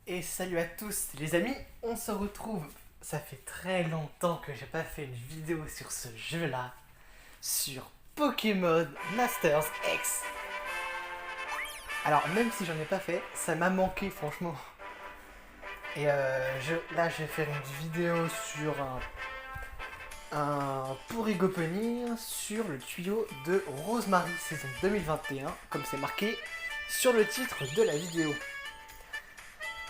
Et salut à tous les amis, on se retrouve. Ça fait très longtemps que j'ai pas fait une vidéo sur ce jeu-là, sur Pokémon Masters X. Alors même si j'en ai pas fait, ça m'a manqué franchement. Et là je vais faire une vidéo sur un Porygopenir sur le tuyau de Rosemary saison 2021, comme c'est marqué sur le titre de la vidéo.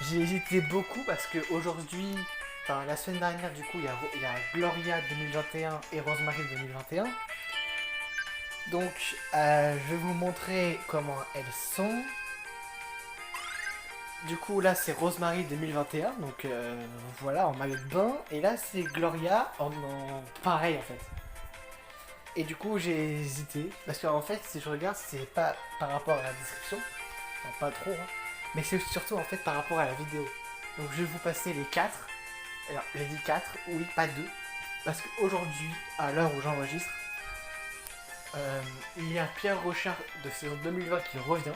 J'ai hésité beaucoup parce que aujourd'hui, enfin la semaine dernière du coup, il y a Gloria 2021 et Rosemary 2021. Donc je vais vous montrer comment elles sont. Du coup là c'est Rosemary 2021, donc voilà en maillot de bain. Et là c'est Gloria en pareil en fait. Et du coup j'ai hésité parce qu'en fait si je regarde c'est pas par rapport à la description, enfin, pas trop, hein, mais c'est surtout en fait par rapport à la vidéo. Donc je vais vous passer les 4. Alors, j'ai dit 4, oui, pas 2. Parce qu'aujourd'hui, à l'heure où j'enregistre, il y a Pierre Rochard de saison 2020 qui revient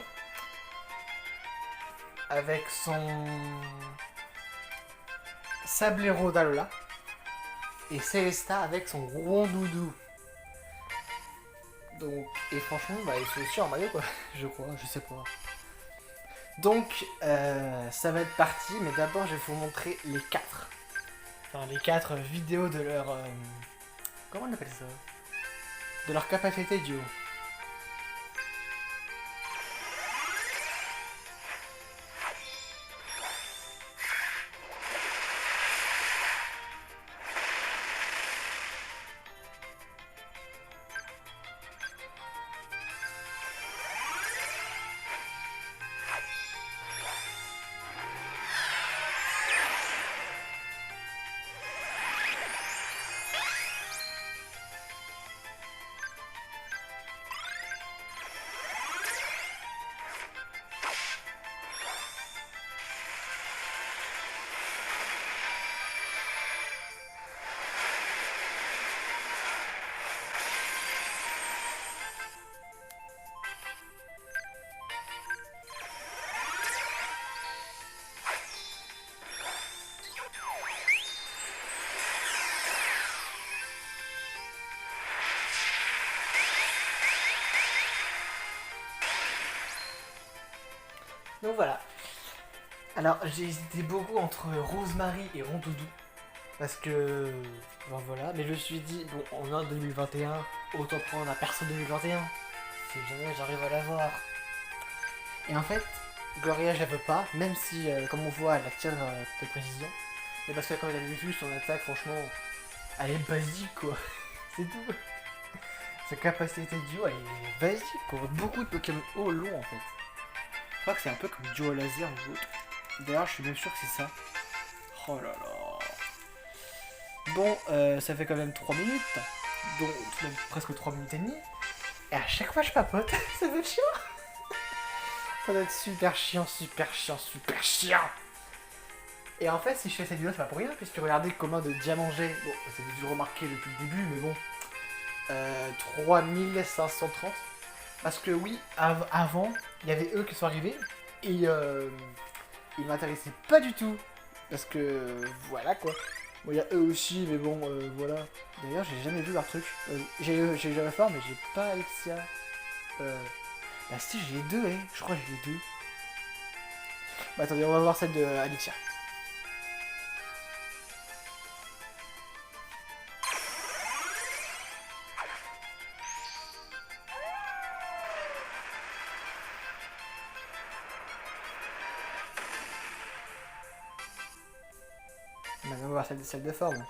avec son Sablero d'Alola et Célesta avec son Rondoudou. Donc, et franchement, bah, ils sont aussi en maillot, quoi, je crois, je sais pas. Donc, ça va être parti, mais d'abord, je vais vous montrer les 4. Enfin, les 4 vidéos de leur. Comment on appelle ça? De leur capacité duo. Donc voilà. Alors j'ai hésité beaucoup entre Rosemary et Rondoudou. Parce que. Bon voilà. Mais je me suis dit, bon, on est en 2021, autant prendre un perso 2021. Si jamais j'arrive à l'avoir. Et en fait, Gloria je la veux pas, même si, comme on voit, elle a tir de précision. Mais parce que quand vous avez vu son attaque, franchement, elle est basique quoi. C'est tout. Sa capacité de duo, elle est basique pour beaucoup de Pokémon haut long en fait. Je crois que c'est un peu comme duo laser ou autre. D'ailleurs, je suis même sûr que c'est ça. Oh là là. Bon, ça fait quand même 3 minutes. Donc, même presque 3 minutes et demie. Et à chaque fois, je papote. Ça va être chiant. Ça va être super chiant, super chiant, super chiant. Et en fait, si je fais cette vidéo, c'est pas pour rien. Puisque regardez comment de diamant j'ai. Bon, vous avez dû le remarquer depuis le début, mais bon. 3530. Parce que oui, avant, il y avait eux qui sont arrivés. Et ils m'intéressaient pas du tout. Parce que voilà quoi. Bon, il y a eux aussi, mais bon, voilà. D'ailleurs, j'ai jamais vu leur truc. J'ai jamais fait, mais j'ai pas Alexia. Bah si, j'ai les deux, hein. Je crois que j'ai les deux. Bah attendez, on va voir celle de Alexia. Maintenant, on va voir celle de forme.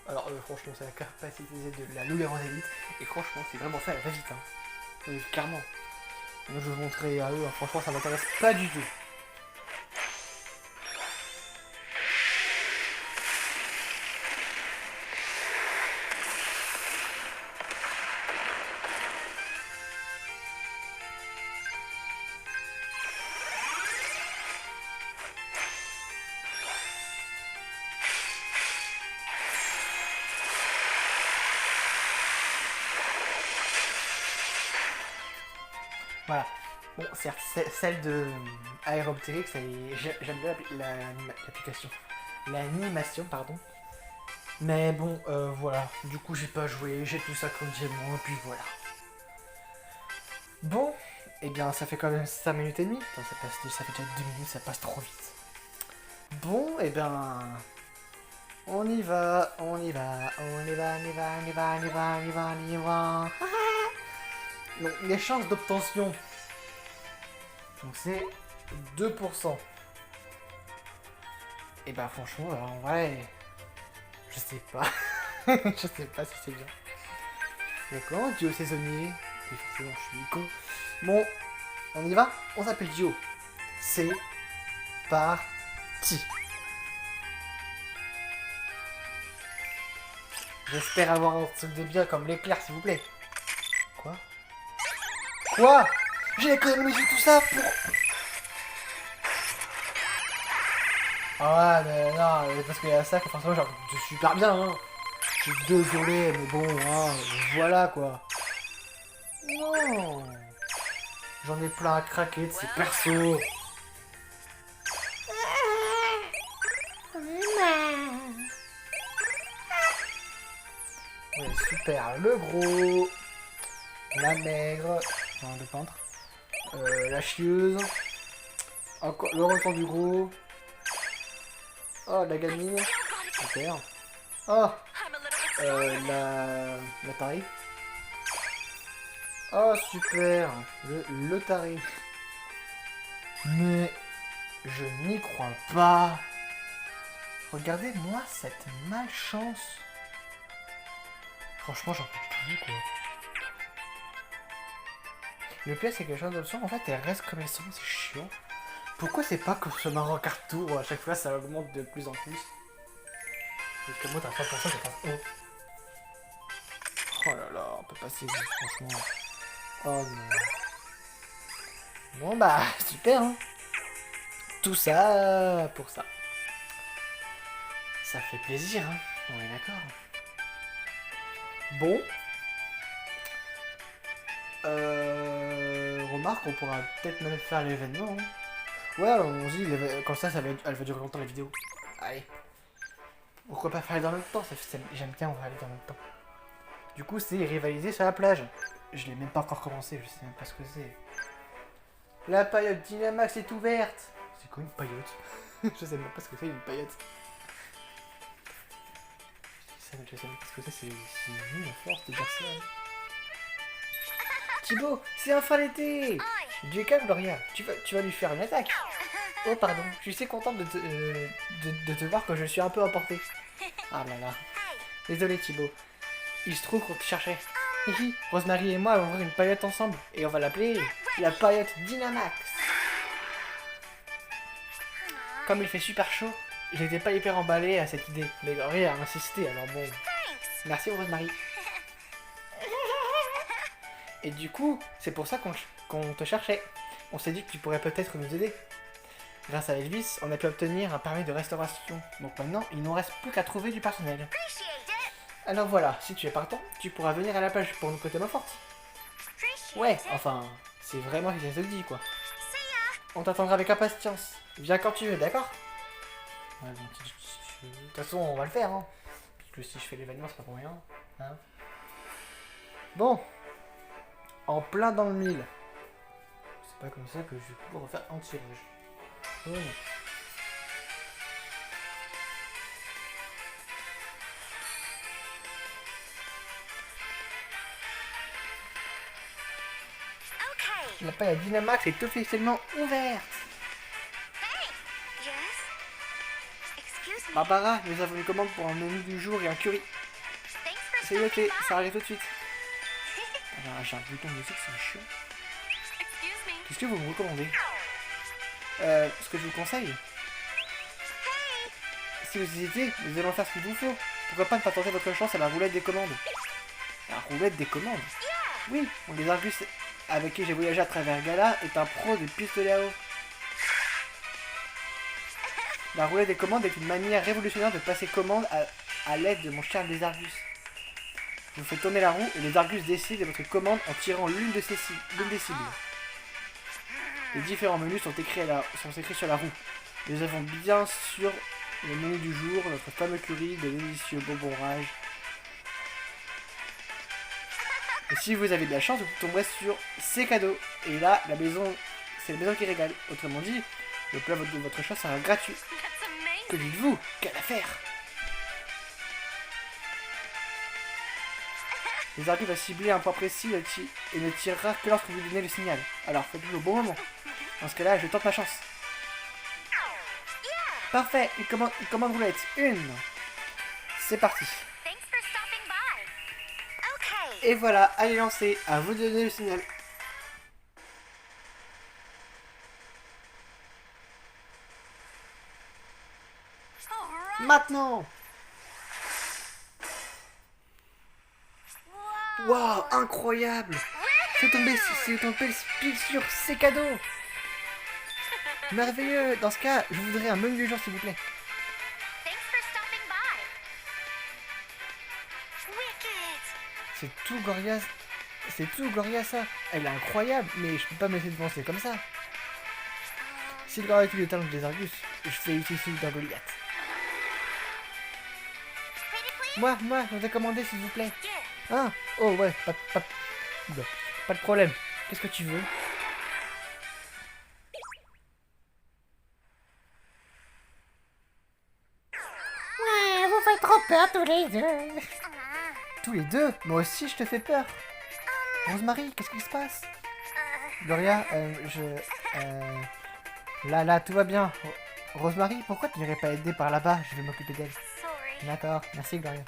Alors, franchement, c'est la capacité de la Loup Elite. Et franchement, c'est vraiment ça, elle va vite. Hein. Clairement. Moi, je vais vous montrer à eux. Hein. Franchement, ça m'intéresse pas du tout. Voilà. Bon, certes, celle de Aérobtérix, j'aime bien l'application. L'animation, pardon. Mais bon, voilà. Du coup, j'ai pas joué, j'ai tout ça comme diamant, et puis voilà. Bon, eh bien, ça fait quand même 5 minutes et demie. Attends, ça fait déjà 2 minutes, ça passe trop vite. Bon, eh bien... On y va, on y va, on y va, on y va, on y va, on y va, on y va, on y va. Donc, les chances d'obtention. Donc, c'est 2%. Et bah, franchement, en vrai, je sais pas. Je sais pas si c'est bien. D'accord, duo saisonnier. Et forcément, je suis con. Bon, on y va? On s'appelle duo. C'est parti. J'espère avoir un truc de bien comme l'éclair, s'il vous plaît. Quoi? Quoi? J'ai économisé tout ça pour... Ah ouais, mais non, parce qu'il y a ça que forcément, genre, c'est super bien, hein. Je suis désolé, mais bon, hein, voilà, quoi. Non. J'en ai plein à craquer de ces persos. Ouais, super, le gros, la maigre, non, le peintre, la chieuse, encore le retour du gros, oh, la gamine, super, oh, la tarif, oh, super, le tarif, mais je n'y crois pas, regardez-moi cette malchance. Franchement, j'en peux plus, quoi. Le pire, c'est que les choses d'options, en fait, elles restent comme elles sont, c'est chiant. Pourquoi c'est pas comme ce Mario Kart Tour où à chaque fois ça augmente de plus en plus? Parce que moi, t'as 3%, ça passe haut. Oh là là, on peut passer vite, franchement. Oh non. Bon bah, super, hein. Tout ça pour ça. Ça fait plaisir, hein. On est d'accord. Bon. Remarque, on pourra peut-être même faire l'événement. Hein. Ouais, allons-y, comme ça, elle va durer longtemps la vidéo. Allez. Pourquoi pas faire aller dans le même temps? J'aime bien, on va aller dans le même temps. Du coup, c'est rivaliser sur la plage. Je l'ai même pas encore commencé, je sais même pas ce que c'est. La paillote Dynamax est ouverte. C'est quoi une paillote? Je sais même pas ce que c'est une paillote. Je sais même pas ce que c'est nul à force de dire ça. Thibaut, c'est enfin l'été. Du calme, Gloria. Tu vas lui faire une attaque. Oh, pardon. Je suis si contente de te voir que je suis un peu emporté. Ah là là. Désolé, Thibaut. Il se trouve qu'on te cherchait. Hihi, Rosemary et moi allons ouvrir une paillote ensemble. Et on va l'appeler la paillote Dynamax. Comme il fait super chaud, j'étais pas hyper emballé à cette idée. Mais Gloria a insisté, alors bon. Merci, Rosemary. Et du coup, c'est pour ça qu'on te cherchait. On s'est dit que tu pourrais peut-être nous aider. Grâce à Elvis, on a pu obtenir un permis de restauration. Donc maintenant, il nous reste plus qu'à trouver du personnel. Alors voilà, si tu es partant, tu pourras venir à la plage pour nous côté main forte. Ouais, enfin, c'est vraiment si ça te dit, quoi. On t'attendra avec impatience. Viens quand tu veux, d'accord? Ouais, bon, de toute façon, on va le faire, hein. Puisque si je fais l'événement, c'est pas pour rien. Hein. Bon. En plein dans le mille. C'est pas comme ça que je vais pouvoir refaire un tirage. Oh non. La paille à Dynamax est officiellement ouverte. Barbara, nous avons une commande pour un menu du jour et un curry. C'est noté, ça arrive tout de suite. Alors, j'ai un bouton de musique, c'est chiant. Qu'est-ce que vous me recommandez? Ce que je vous conseille. Si vous hésitez, nous allons faire ce qu'il vous faut. Pourquoi pas ne pas tenter votre chance à la roulette des commandes? La roulette des commandes? Oui, on les Argus avec qui j'ai voyagé à travers Gala est un pro de pistolet à eau. La roulette des commandes est une manière révolutionnaire de passer commande à l'aide de mon charme des Argus. Je vous fais tourner la roue et les Argus décident de votre commande en tirant l'une des cibles. Les différents menus sont écrits sur la roue. Nous avons bien sûr le menu du jour, notre fameux curry, de délicieux bonbons rage. Et si vous avez de la chance, vous tomberez sur ces cadeaux. Et là, la maison, c'est la maison qui régale. Autrement dit, le plat de votre choix sera gratuit. Que dites-vous? Quelle affaire! Les arbitres va cibler un point précis et ne tirera que lorsque vous donnez le signal. Alors faites-le au bon moment. Dans ce cas-là, je tente ma chance. Parfait, une commande roulette. Une. C'est parti. Et voilà, allez lancer. À vous de donner le signal. Maintenant. Waouh, incroyable. C'est tombé pile sur ces cadeaux. Merveilleux. Dans ce cas, je voudrais un menu du jour, s'il vous plaît. C'est tout Gloria ça. Elle est incroyable, mais je peux pas me laisser devancer comme ça. Si Gloria a tous les talents des Argus, je fais utiliser celui d'un Goliath. Moi, je vous ai commandé, s'il vous plaît. Ah, oh ouais, pas de problème. Qu'est-ce que tu veux? Ouais, vous faites trop peur tous les deux. Tous les deux? Moi aussi, je te fais peur. Rosemary, qu'est-ce qui se passe? Gloria, Là, tout va bien. Rosemary, pourquoi tu n'irais pas aider par là-bas? Je vais m'occuper d'elle. D'accord, merci Gloria.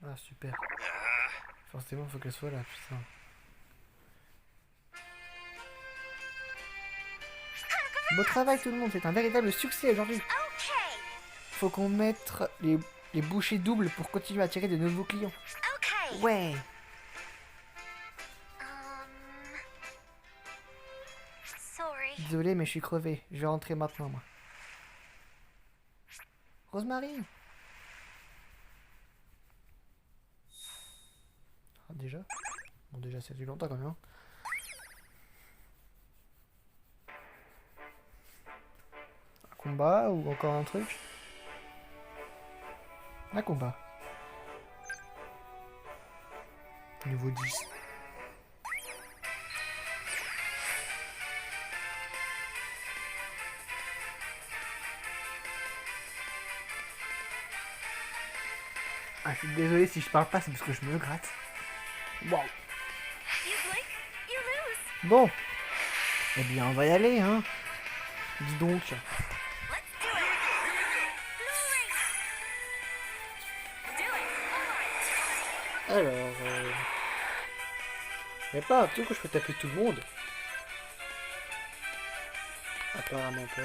Ah, super. Forcément, faut qu'elle soit là, putain. Beau travail tout le monde, c'est un véritable succès aujourd'hui. Faut qu'on mette les bouchées doubles pour continuer à attirer de nouveaux clients. Ouais. Désolé, mais je suis crevé. Je vais rentrer maintenant, moi. Rosemary. Ah, déjà? Bon, déjà, ça fait longtemps quand même. Hein. Un combat ou encore un truc? Un combat. Niveau 10. Ah, je suis désolé si je parle pas, c'est parce que je me gratte. Waouh. Bon. Eh bien, on va y aller, hein. Dis donc. Alors, mais pas un truc où je peux taper tout le monde. Apparemment pas.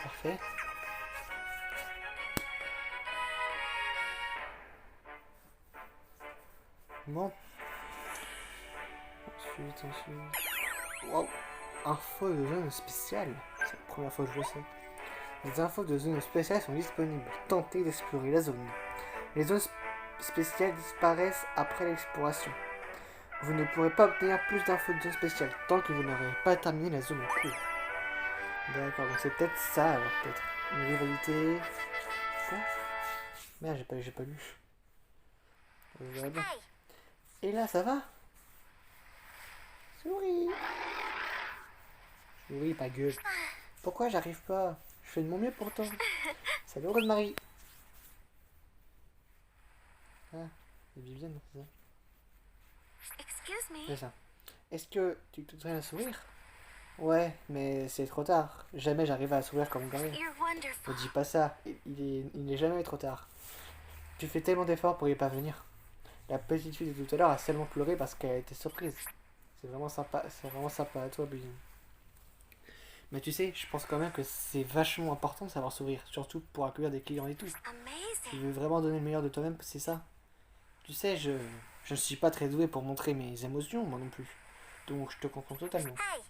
Parfait. Bon. Ensuite. Wow. Info de zone spéciale. C'est la première fois que je le sais. Les infos de zone spéciale sont disponibles. Tentez d'explorer la zone. Les zones spéciales disparaissent après l'exploration. Vous ne pourrez pas obtenir plus d'infos de zone spéciale tant que vous n'aurez pas terminé la zone en cours. D'accord, donc c'est peut-être ça alors, peut-être. Une rivalité. Quoi? Merde, j'ai pas lu. On verra bien. Et là, ça va? Souris. Souris, pas gueule. Pourquoi j'arrive pas? Je fais de mon mieux pourtant. Salut Rosemary. Ah, c'est Vivienne, c'est ça? Excuse me. C'est ça. Est-ce que tu te voudrais un sourire? Ouais, mais c'est trop tard. Jamais j'arrive à sourire comme Gary. You're Ne wonderful. dis pas ça. Il n'est jamais trop tard. Tu fais tellement d'efforts pour y parvenir. La petite fille de tout à l'heure a seulement pleuré parce qu'elle a été surprise. C'est vraiment sympa à toi, Billy. Mais tu sais, je pense quand même que c'est vachement important de savoir sourire, surtout pour accueillir des clients et tout. Tu Amazing. veux vraiment donner le meilleur de toi-même, c'est ça? Tu sais, je ne suis pas très doué pour montrer mes émotions, moi non plus. Donc je te comprends totalement. Hey.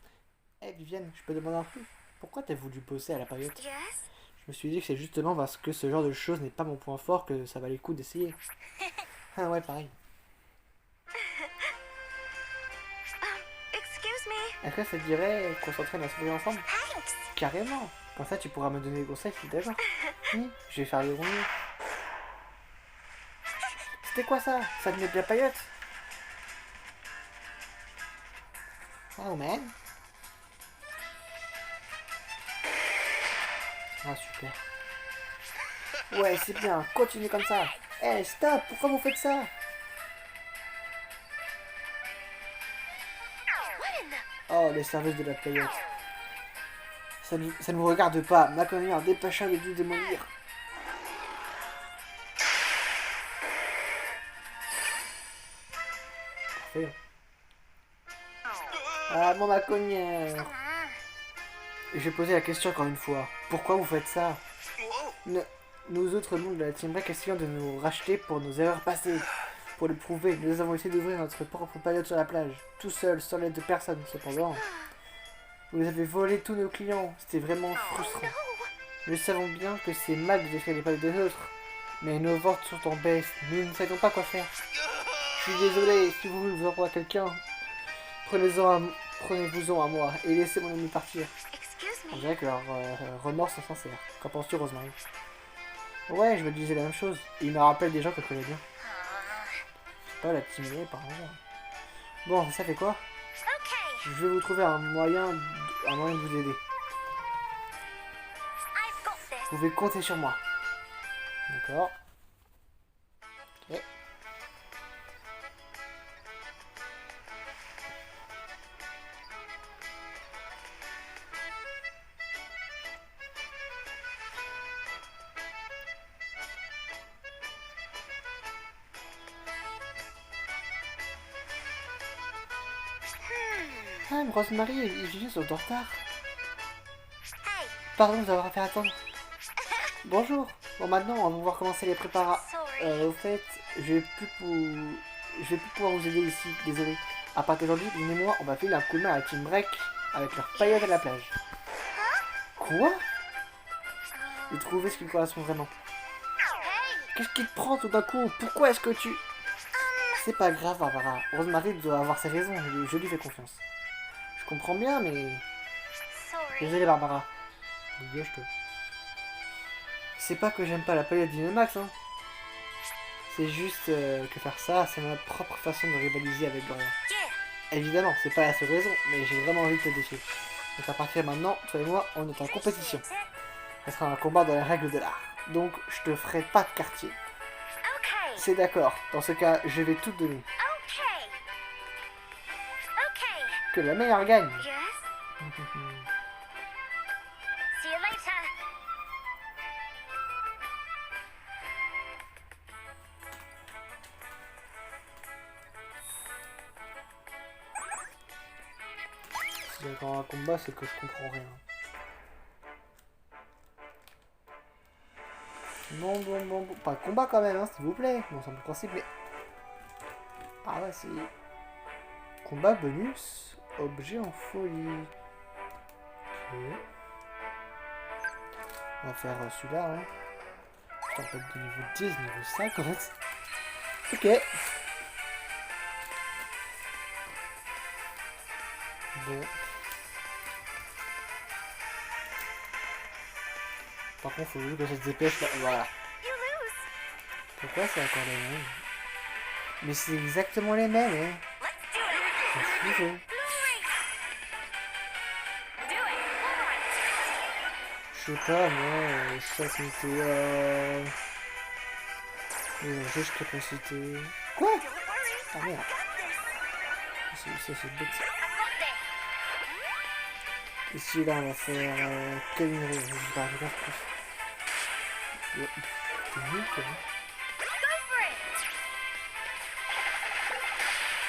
Eh Vivienne, je peux demander un truc? Pourquoi t'as voulu bosser à la paillote? Yes. Je me suis dit que c'est justement parce que ce genre de choses n'est pas mon point fort que ça valait le coup d'essayer. Ah ouais, pareil. Excuse me. Est-ce que ça te dirait qu'on s'entraîne à sourire ensemble? Thanks. Carrément. Comme ça, tu pourras me donner des conseils si t'es d'accord. Oui, je vais faire les ronds. C'était quoi ça? Ça venait de la paillote? Oh man. Ah super. Ouais, c'est bien, continuez comme ça. Eh, stop, pourquoi vous faites ça? What in the... Oh, les serveuses de la paillote. Ça ne vous regarde pas. Ma commère, dépêcha de tout démolir. Parfait. Ah, mon ma cognère. Et j'ai posé la question encore une fois. Pourquoi vous faites ça? Nous autres membres de la Team Break essayons de nous racheter pour nos erreurs passées. Pour le prouver, nous avons essayé d'ouvrir notre propre paillote sur la plage. Tout seul, sans l'aide de personne, cependant. Vous avez volé tous nos clients. C'était vraiment frustrant. Nous savons bien que c'est mal de détruire les palettes des autres. Mais nos ventes sont en baisse. Nous ne savons pas quoi faire. Je suis désolé. Si vous voulez vous en prendre à quelqu'un, prenez-vous-en à moi et laissez mon ami partir. Excuse On me. dirait que leurs remords sont sincères. Qu'en penses-tu, Rosemary? Ouais, je me disais la même chose. Il me rappelle des gens que je connais bien. Pas la timidité par hasard. Bon, vous savez quoi? Okay. Je vais vous trouver un moyen de vous aider. I've got this. Vous pouvez compter sur moi. D'accord. Ok. Ah, mais Rosemary et Julien sont en retard. Hey. Pardon de vous avoir fait attendre. Bonjour. Bon, maintenant, on va pouvoir commencer les préparatifs. Sorry. Au fait, je vais plus pouvoir vous aider ici, désolé. À partir d'aujourd'hui, Lynn et moi, on va filer un coup de main à la Team Break avec leur paillote à la plage. Quoi? De trouver ce qui me correspond vraiment. Hey. Qu'est-ce qui te prend tout d'un coup? Pourquoi est-ce que tu... C'est pas grave, Barbara. Rosemary doit avoir ses raisons, je lui fais confiance. Je comprends bien, mais... Sorry. Désolé, Barbara. Dégage-toi. C'est pas que j'aime pas la paillote d'Inemax, hein. C'est juste que faire ça, c'est ma propre façon de rivaliser avec Gloria. Yeah. Évidemment, c'est pas la seule raison, mais j'ai vraiment envie de te défier. Donc à partir de maintenant, toi et moi, on est en compétition. Ça sera un combat dans les règles de l'art. Donc je te ferai pas de quartier. Okay. C'est d'accord. Dans ce cas, je vais tout donner. Okay. Okay. Que la meilleure gagne. Yes. See you later. Si j'ai encore un combat, c'est que je comprends rien. Bon. Pas de combat quand même, hein, s'il vous plaît. Bon, c'est un peu principe, mais... Ah ouais, c'est... Combat bonus. Objet en folie. Ok. On va faire celui-là, hein. Je t'en de niveau 10, niveau 5, en fait. Ok. Bon. Par contre, faut que ça se dépêche là. Voilà. You lose. Pourquoi c'est encore la même? Mais c'est exactement les mêmes, hein. Let's do it. C'est ce qu'il faut. Do it. Je sais pas, moi, ça c'était... Juste capacité... Quoi? Ah merde. Ça c'est bête. Ici là on va faire Kevin Rose, je vais pas regarder plus. T'es nul quoi.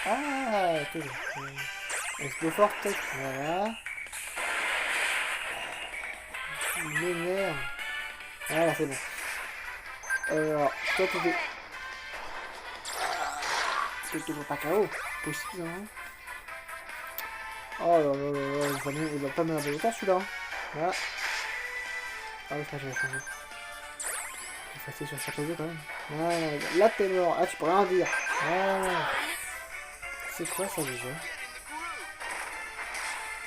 Ah, ok. Explore peut-être, voilà. Il m'énerve. Voilà, c'est bon. Alors, toi t'es toujours pas KO. Possible, hein. Oh là là là là, il va pas m'énerver autant celui-là. Voilà. Ah oui, ça je vais changer. C'est facile sur sa posée quand même. Voilà, là t'es mort. Ah, tu peux rien dire. Voilà. C'est quoi ça déjà?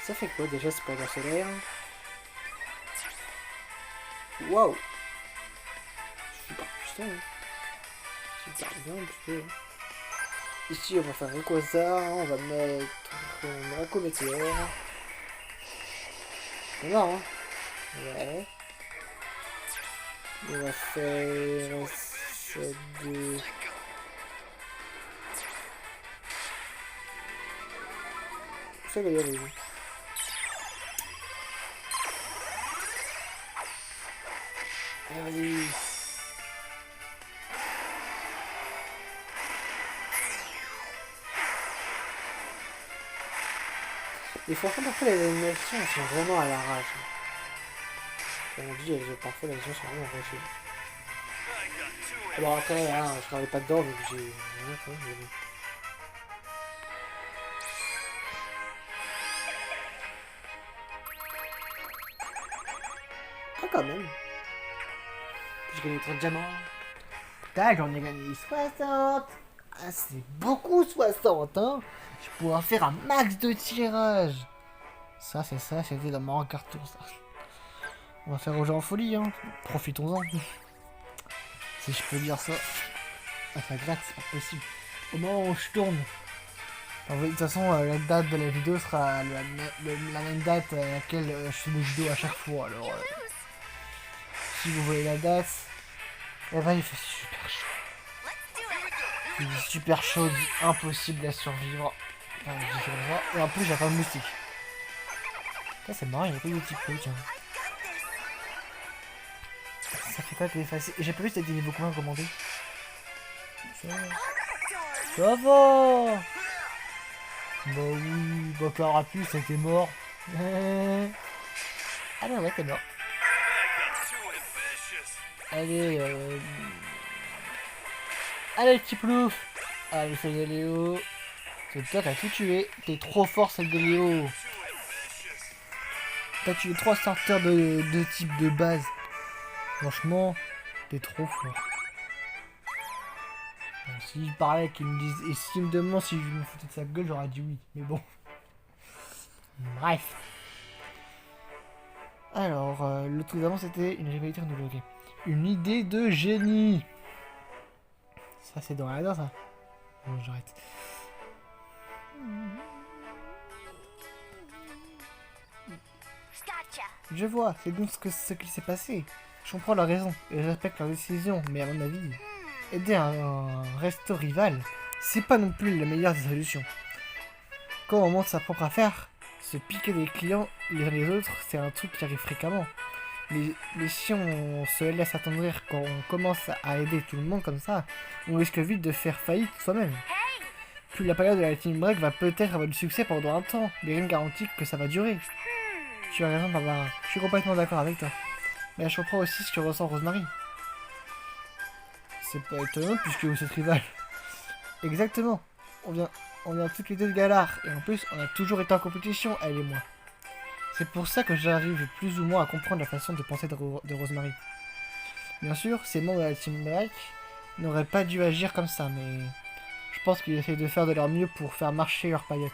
Ça fait quoi déjà, c'est pas dans solaire? Waouh! Super putain. Super bien putain. Ici on va faire Rayquaza, on va mettre Draco Météore. C'est marrant, hein? Ouais. On va faire ça de... Ça va y aller. Allez, vas-y. Et franchement, parfois les animations elles sont vraiment à l'arrache. Comme on dit, parfois les animations sont vraiment arrachées. Bon après, hein, je travaille pas dedans, donc j'ai... Ouais, quand même, mais bon. Ah quand même. J'ai gagné 30 diamants. Putain, j'en ai gagné 60. Ah c'est beaucoup 60, hein. Je pourrais faire un max de tirage. Ça, c'était dans mon carton, ça. On va faire aux gens en folie, hein. Profitons-en. Si je peux dire ça. Ah, ça gratte, c'est pas possible. Au moment où je tourne. De toute façon, la date de la vidéo sera la même date à laquelle je fais mes vidéos à chaque fois. Alors, si vous voyez la date, eh ben, il fait super chaud. Il est super chaud, impossible à survivre. Enfin, et en plus, j'ai pas de moustique. Ça, c'est marrant, il y a pas de petits trucs. Tiens. Ça fait quoi que l'effacer? J'ai pas vu si t'as des niveaux combien commandés. Ça va. Bah oui, bah Carapuce, ça t'es mort. Ah bah ouais, t'es mort. Allez, allez, petit plouf. Allez, celle de Léo. C'est toi qui as tout tué. T'es trop fort, celle de Léo. T'as tué 3 starters de type de base. Franchement, t'es trop fort. Bon, s'il parlait qu'il me dise, et s'il me demande si je me foutais de sa gueule, j'aurais dit oui. Mais bon. Bref. Alors, le truc d'avant c'était une rivalité renouvelée. Une idée de génie. Ça c'est dans la ça. Bon, j'arrête. Je vois, c'est donc ce qui s'est passé. Je comprends leur raison et je respecte leur décision, mais à mon avis, aider un resto rival, c'est pas non plus la meilleure des solutions. Quand on monte sa propre affaire, se piquer des clients les uns les autres, c'est un truc qui arrive fréquemment. Mais si on se laisse attendrir quand on commence à aider tout le monde comme ça, on risque vite de faire faillite soi-même. Puis la période de la team break va peut-être avoir du succès pendant un temps, mais rien ne garantit que ça va durer. Tu as raison, Barbara. Je suis complètement d'accord avec toi. Mais je comprends aussi ce que ressent Rosemary. C'est pas étonnant puisque vous êtes rival. Exactement. On vient toutes les deux de Galar. Et en plus, on a toujours été en compétition, elle et moi. C'est pour ça que j'arrive plus ou moins à comprendre la façon de penser de Rosemary. Bien sûr, ces membres de la Team Black n'auraient pas dû agir comme ça, mais je pense qu'ils essaient de faire de leur mieux pour faire marcher leurs paillettes.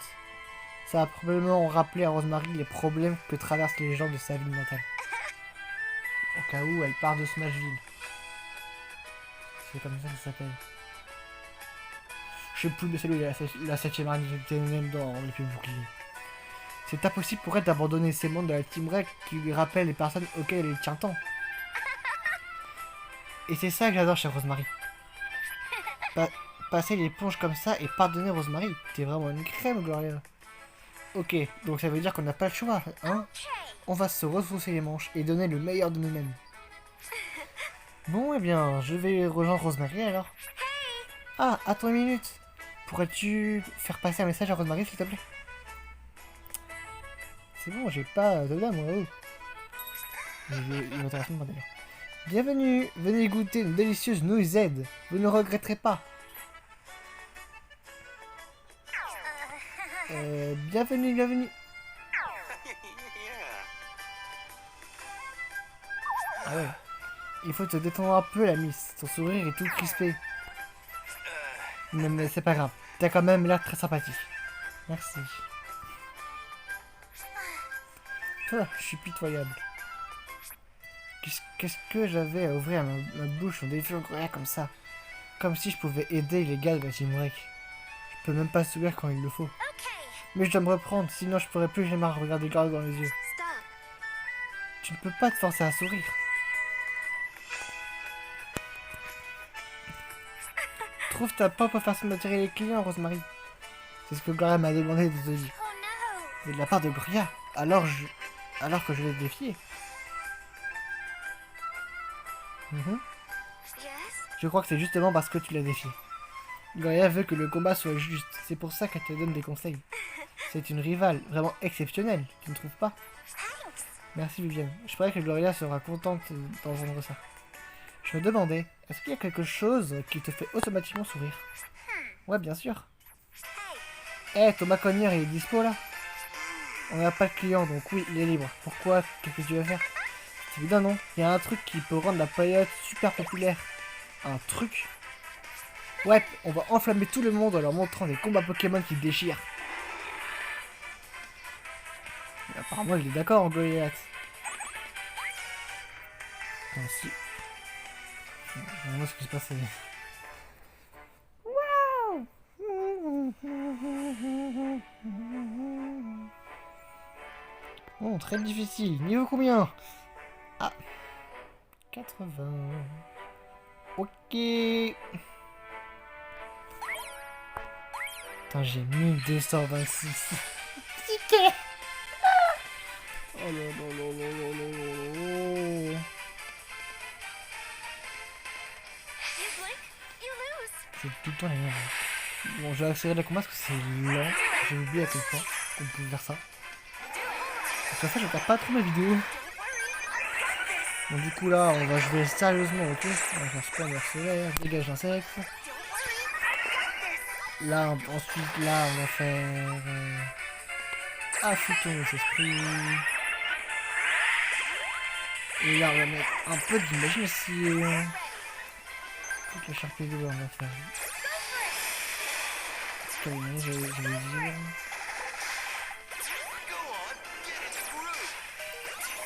Ça a probablement rappelé à Rosemary les problèmes que traversent les gens de sa ville natale. Au cas où elle part de Smashville. C'est comme ça que ça s'appelle. Je peux de saluer la 7ème arme même dans les plus boucliers. C'est impossible pour elle d'abandonner ces membres de la Team Rec qui lui rappellent les personnes auxquelles elle tient tant. Et c'est ça que j'adore chez Rosemary. Passer l'éponge comme ça et pardonner Rosemary. T'es vraiment une crème, Gloria. Ok, donc ça veut dire qu'on n'a pas le choix, hein? On va se retrousser les manches et donner le meilleur de nous-mêmes. Bon, eh bien, je vais rejoindre Rosemary alors. Ah, attends une minute. Pourrais-tu faire passer un message à Rosemary, s'il te plaît? C'est bon, j'ai pas de dame, moi. Il m'intéresse même pas d'ailleurs. Bienvenue, venez goûter une délicieuse noisette. Vous ne regretterez pas. Bienvenue, bienvenue. Ah ouais. Il faut te détendre un peu, la miss. Ton sourire est tout crispé. Mais c'est pas grave. T'as quand même l'air très sympathique. Merci. Toi, je suis pitoyable. Qu'est-ce que j'avais à ouvrir ma bouche en défiant Gloria comme ça? Comme si je pouvais aider les gars de la Team Rec. Je peux même pas sourire quand il le faut. Mais je dois me reprendre, sinon je pourrais plus jamais regarder Gloria dans les yeux. Tu ne peux pas te forcer à sourire. Trouve ta propre façon d'attirer les clients, Rosemary. C'est ce que Gloria m'a demandé de te dire. C'est de la part de Gloria. Alors que je l'ai défié. Je crois que c'est justement parce que tu l'as défié. Gloria veut que le combat soit juste. C'est pour ça qu'elle te donne des conseils. C'est une rivale vraiment exceptionnelle, tu ne trouves pas? Merci Vivienne. Je croyais que Gloria sera contente d'entendre ça. Je me demandais, est-ce qu'il y a quelque chose qui te fait automatiquement sourire? Ouais, bien sûr. Eh, Thomas Connier, il est dispo là? On n'a pas de client, donc oui, il est libre. Pourquoi? Qu'est-ce que tu veux faire? C'est évident, non? Il y a un truc qui peut rendre la paillote super populaire. Un truc? Ouais, on va enflammer tout le monde en leur montrant des combats Pokémon qui déchirent. Et apparemment, il est d'accord en Goliath. Ainsi. Je me demande ce qui se passe. Bon, très difficile. Niveau combien? Ah. 80. Ok. Putain, j'ai 1226. Ticket. Oh là là là là là là là là. C'est tout le temps la même. Bon, je vais accélérer la combat parce que c'est lent. J'ai oublié à quel point qu'on pouvait faire ça. Parce qu'en fait, je regarde pas trop mes vidéos. Bon, du coup, là, on va jouer sérieusement, ok? On va faire splendeur solaire, dégage l'insecte. Là, ensuite, là, on va faire... affûter nos esprits. Et là, on va mettre un peu d'imagination. Toute la charpie de on va faire. Calmez, je vais dire.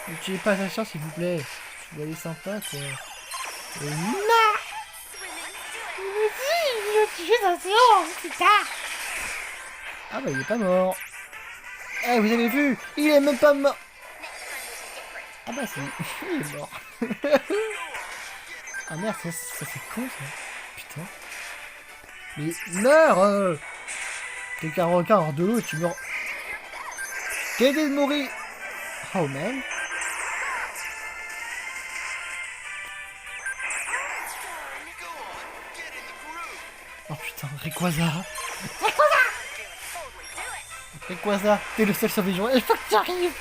N'utilisez pas sa chance, s'il vous plaît. Je vais aller sympa, quoi. Non. Je suis attention, putain. Ah bah, il est pas mort. Eh, vous avez vu? Il est même pas mort. Ah bah, si. Il est mort. Ah merde, ça c'est con, ça. Putain. Mais meurs T'es qu'un requin hors de l'eau et tu meurs. T'aider de mourir. Oh man. Oh putain, Rayquaza. Rayquaza, t'es le seul survivant. Il faut que tu arrives.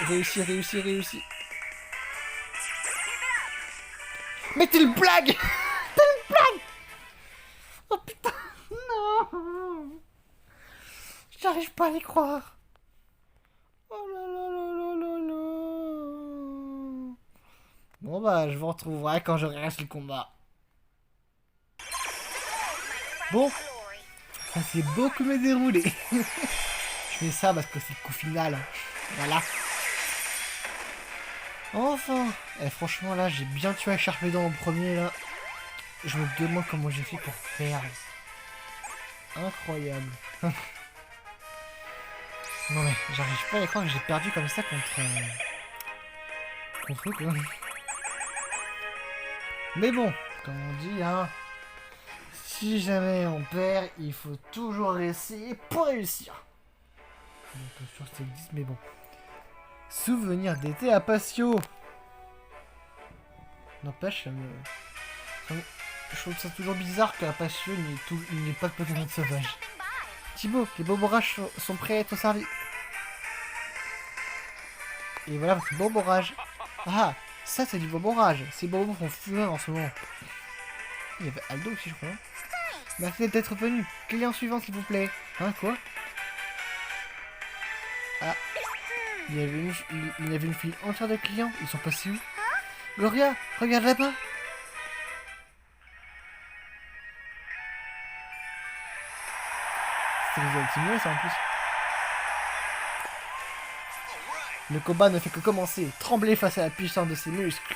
Réussi, réussi, réussi. Mais t'es une blague. T'es une blague. Oh putain, non. J'arrive pas à y croire. Oh là là là là là là. Bon bah, je vous retrouverai quand j'aurai réussi le combat. Bon, ça s'est beaucoup mieux déroulé. Je fais ça parce que c'est le coup final. Voilà. Enfin. Et franchement, là, j'ai bien tué Charpédon en premier, là. Je me demande comment j'ai fait pour perdre. Incroyable. Non mais, j'arrive pas à croire que j'ai perdu comme ça contre... contre eux, quoi. Mais bon, comme on dit, hein... Si jamais on perd, il faut toujours essayer pour réussir. Donc, sûr que ça existe, mais bon. Souvenir d'été à Patio. N'empêche, je trouve ça toujours bizarre qu'à Patio, il n'y ait pas de Pokémon sauvage. Thibaut, les Boborages sont prêts à être servis. Et voilà votre Boborage. Ah, ça c'est du Boborage. Ces Bobos font fureur en ce moment. Il y avait Aldo aussi, je crois. Merci d'être venu. Client suivant, s'il vous plaît. Hein, quoi? Ah, il y avait une file entière de clients. Ils sont passés où? Gloria, regarde là-bas. C'est les ultimés, ça en plus. Le combat ne fait que commencer. Trembler face à la puissance de ses muscles.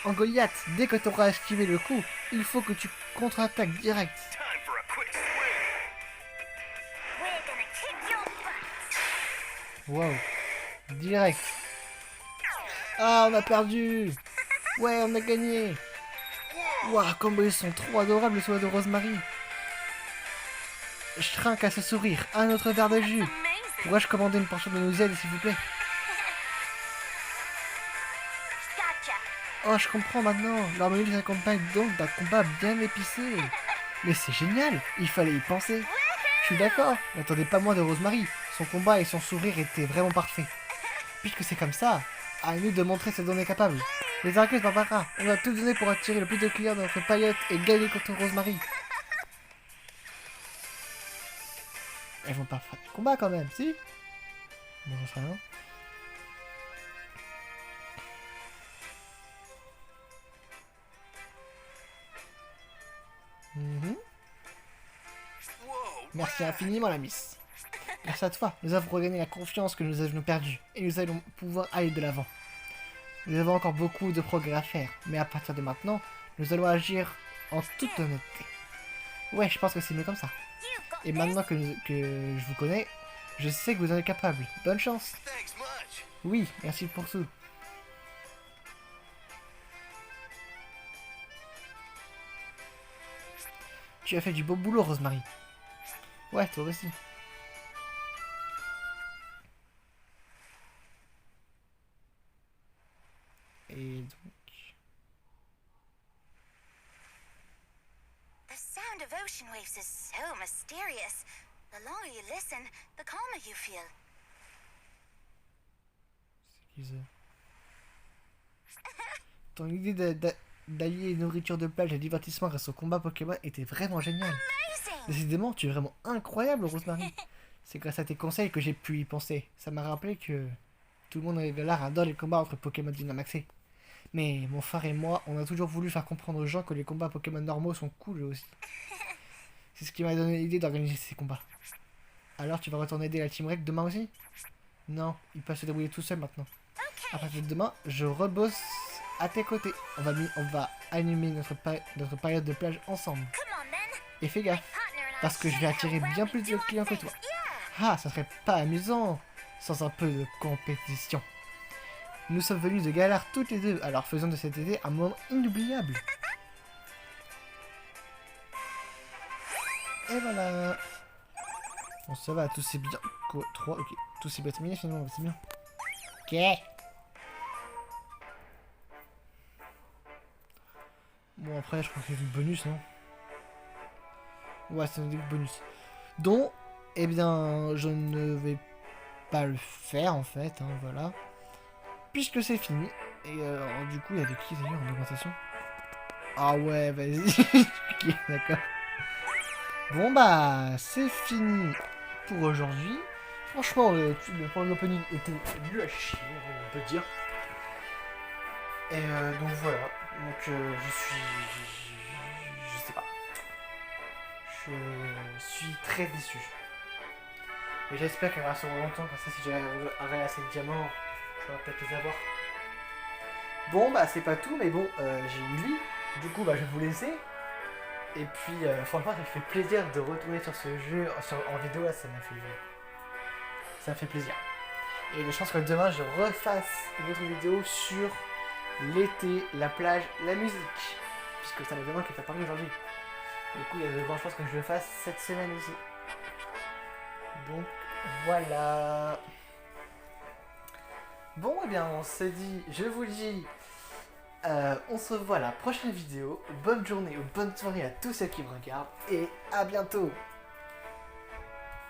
En Goliath, dès que tu auras esquivé le coup, il faut que tu contre-attaques direct. Wow. Direct. Ah, on a perdu. Ouais, on a gagné. Waouh, comme ils sont trop adorables, les soins de Rosemary. Je trinque à ce sourire. Un autre verre de jus. Pourrais-je commander une portion de noisette, s'il vous plaît? Oh, je comprends maintenant. Leur menu s'accompagne donc d'un combat bien épicé. Mais c'est génial. Il fallait y penser. Je suis d'accord. N'attendez pas moins de Rosemary. Son combat et son sourire étaient vraiment parfaits. Puisque c'est comme ça, à nous de montrer ce dont on est capable. Les Arceus Barbara, on va tout donner pour attirer le plus de clients dans notre paillote et gagner contre Rosemary. Elles vont pas faire du combat quand même, si? Bon, j'en sais rien. Merci infiniment, la Miss. Grâce à toi, nous avons regagné la confiance que nous avions perdue et nous allons pouvoir aller de l'avant. Nous avons encore beaucoup de progrès à faire, mais à partir de maintenant, nous allons agir en toute honnêteté. Ouais, je pense que c'est mieux comme ça. Et maintenant que je vous connais, je sais que vous en êtes capable. Bonne chance. Oui, merci pour tout. Tu as fait du beau boulot, Rosemary. Ouais, toi aussi. Et donc... The sound of ocean waves is so mysterious. The longer you listen, the calmer you feel. C'est qui ça? Ton idée d'allier nourriture de plage et divertissement grâce au combat Pokémon était vraiment géniale. Décidément, tu es vraiment incroyable, Rosemary. C'est grâce à tes conseils que j'ai pu y penser. Ça m'a rappelé que tout le monde avait l'air adore les combats entre Pokémon Dynamaxés. Mais mon frère et moi, on a toujours voulu faire comprendre aux gens que les combats Pokémon normaux sont cool aussi. C'est ce qui m'a donné l'idée d'organiser ces combats. Alors tu vas retourner aider la Team Rec demain aussi? Non, il peut se débrouiller tout seul maintenant. À partir de demain, je rebosse à tes côtés. On va animer notre période de plage ensemble. Et fais gaffe, parce que je vais attirer bien plus de clients que toi. Ah, ça serait pas amusant sans un peu de compétition. Nous sommes venus de galère toutes les deux, alors faisons de cet été un moment inoubliable. Et voilà. Bon, ça va, tout c'est bien. 3, ok. Tout c'est bien terminé finalement, c'est bien. Ok. Bon, après, je crois que c'est du bonus, non? Ouais, c'est un bonus. Donc, eh bien, je ne vais pas le faire en fait, hein, voilà. Puisque c'est fini. Et du coup, il y avait qui d'ailleurs en augmentation? Ah ouais, vas-y. Ok, d'accord. Bon bah, c'est fini pour aujourd'hui. Franchement, le premier opening était nul à chier, on peut dire. Et donc voilà. Donc je sais pas. Je suis très déçu. Et j'espère qu'elle restera longtemps, comme ça si j'arrive à assez de diamants, je vais peut-être les avoir. Bon, bah c'est pas tout, mais bon, j'ai une vie. Du coup, bah je vais vous laisser. Et puis, franchement, ça me fait plaisir de retourner sur ce jeu en vidéo. Là, ça me fait plaisir. Et je pense que demain, je refasse une autre vidéo sur l'été, la plage, la musique. Puisque c'est un événement qui est apparu aujourd'hui. Du coup, il y a de grandes chances que je le fasse cette semaine aussi. Donc, voilà. Bon, eh bien, on se dit, je vous dis, on se revoit à la prochaine vidéo. Bonne journée ou bonne soirée à tous ceux qui me regardent. Et à bientôt.